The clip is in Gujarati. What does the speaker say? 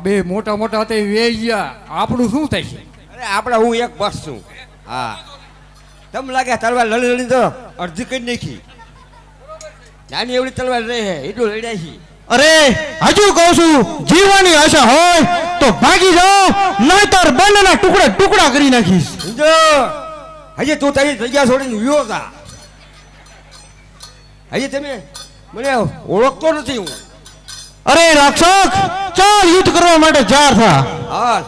બે મોટા મોટા હતા વેઈ ગયા આપણું શું થાય છે? અરે આપણે હું એક બસ છું. હા તમ લાગે તલવાર લડી લડી તો અડધી કરી નાખી. નાની એવડી તલવાર રહે હે એટલું લડ્યા છે. અરે હજુ કહું છું જીવવાની આશા હોય તો ભાગી જાઓ, નહીતર બંનેના ટુકડા ટુકડા કરી નાખીશ. સમજો હજી તું તારી જગ્યા છોડીને વિયો તા. હજી તમે મને ઓળખતો નથી હું. અરે રક્ષક ચાલ યુદ્ધ કરવા માટે જાર થા. હા